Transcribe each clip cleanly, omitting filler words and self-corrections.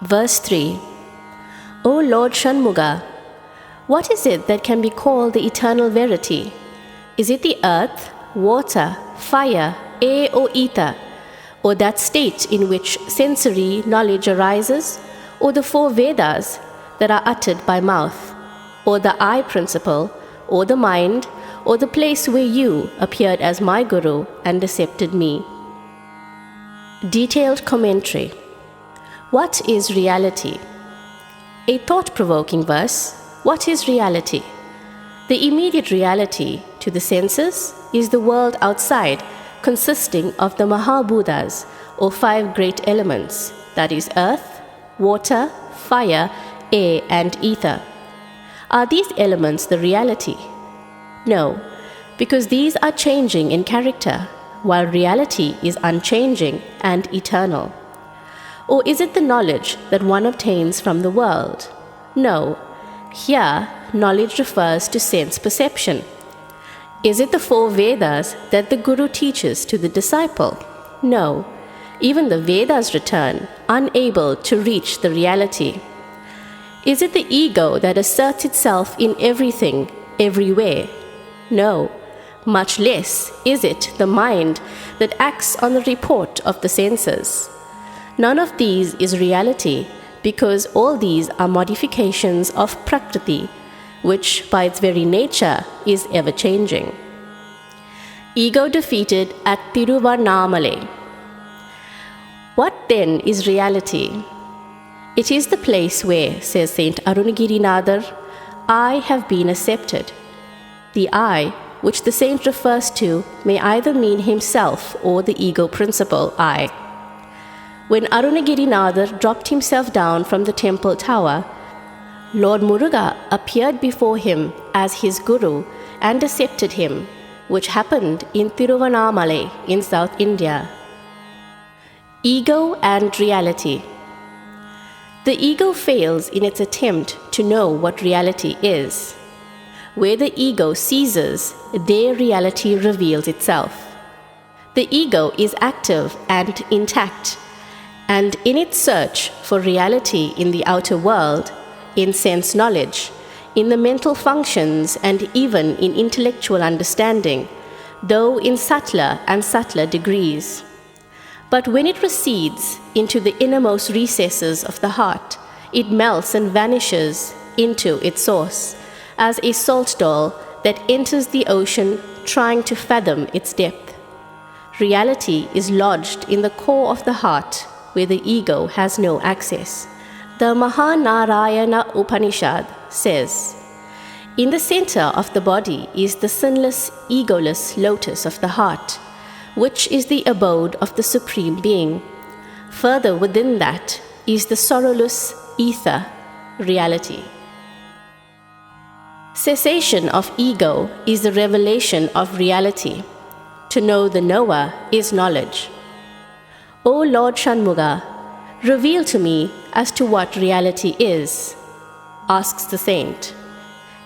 Verse 3. O Lord Shanmuga, what is it that can be called the eternal verity? Is it the earth, water, fire, air or ether, or that state in which sensory knowledge arises, or the four Vedas that are uttered by mouth, or the I principle, or the mind, or the place where you appeared as my Guru and accepted me? Detailed commentary. What is reality? A thought-provoking verse. What is reality? The immediate reality to the senses is the world outside, consisting of the Mahabhutas, or five great elements, that is earth, water, fire, air and ether. Are these elements the reality? No, because these are changing in character, while reality is unchanging and eternal. Or is it the knowledge that one obtains from the world? No, here knowledge refers to sense perception. Is it the four Vedas that the Guru teaches to the disciple? No, even the Vedas return, unable to reach the reality. Is it the ego that asserts itself in everything, everywhere? No, much less is it the mind that acts on the report of the senses. None of these is reality, because all these are modifications of Prakriti, which by its very nature is ever-changing. Ego defeated at Tiruvannamalai. What then is reality? It is the place where, says Saint Arunagirinathar, I have been accepted. The I, which the saint refers to, may either mean himself or the ego principle I. When Arunagirinathar dropped himself down from the temple tower, Lord Muruga appeared before him as his Guru and accepted him, which happened in Tiruvannamalai in South India. Ego and reality. The ego fails in its attempt to know what reality is. Where the ego ceases, there reality reveals itself. The ego is active and intact, and in its search for reality in the outer world, in sense knowledge, in the mental functions, and even in intellectual understanding, though in subtler and subtler degrees. But when it recedes into the innermost recesses of the heart, it melts and vanishes into its source, as a salt doll that enters the ocean trying to fathom its depth. Reality is lodged in the core of the heart, where the ego has no access. The Mahanarayana Upanishad says, in the center of the body is the sinless, egoless lotus of the heart, which is the abode of the Supreme Being. Further within that is the sorrowless ether, reality. Cessation of ego is the revelation of reality. To know the knower is knowledge. O Lord Shanmuga, reveal to me as to what reality is, asks the saint.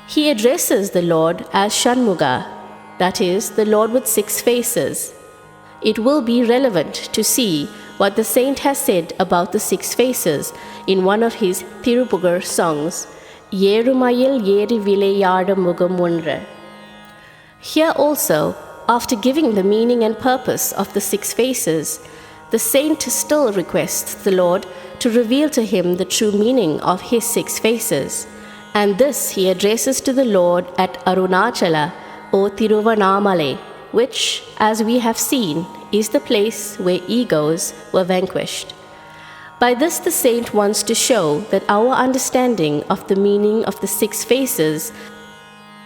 He addresses the Lord as Shanmuga, that is, the Lord with 6 faces. It will be relevant to see what the saint has said about the 6 faces in one of his Thirupugar songs, Yerumayil Yeri Vilayada Mugamundra. Here also, after giving the meaning and purpose of the 6 faces, the saint still requests the Lord to reveal to him the true meaning of his 6 faces, and this he addresses to the Lord at Arunachala or Tiruvannamalai, which, as we have seen, is the place where egos were vanquished. By this the saint wants to show that our understanding of the meaning of the 6 faces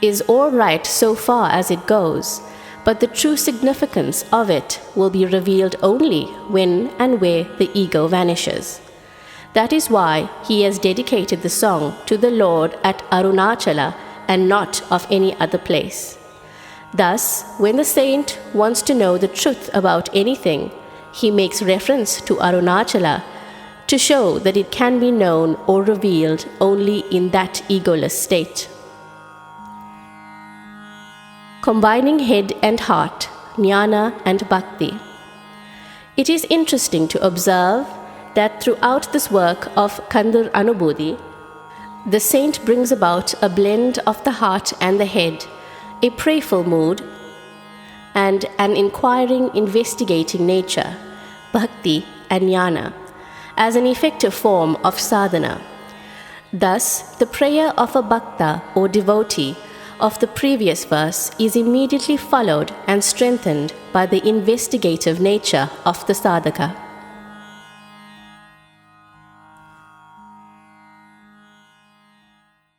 is all right so far as it goes, but the true significance of it will be revealed only when and where the ego vanishes. That is why he has dedicated the song to the Lord at Arunachala and not of any other place. Thus, when the saint wants to know the truth about anything, he makes reference to Arunachala to show that it can be known or revealed only in that egoless state. Combining head and heart, jnana and bhakti. It is interesting to observe that throughout this work of Kandhar Anubhuti, the saint brings about a blend of the heart and the head, a prayerful mood, and an inquiring, investigating nature, bhakti and jnana, as an effective form of sadhana. Thus, the prayer of a bhakta or devotee of the previous verse is immediately followed and strengthened by the investigative nature of the sadhaka.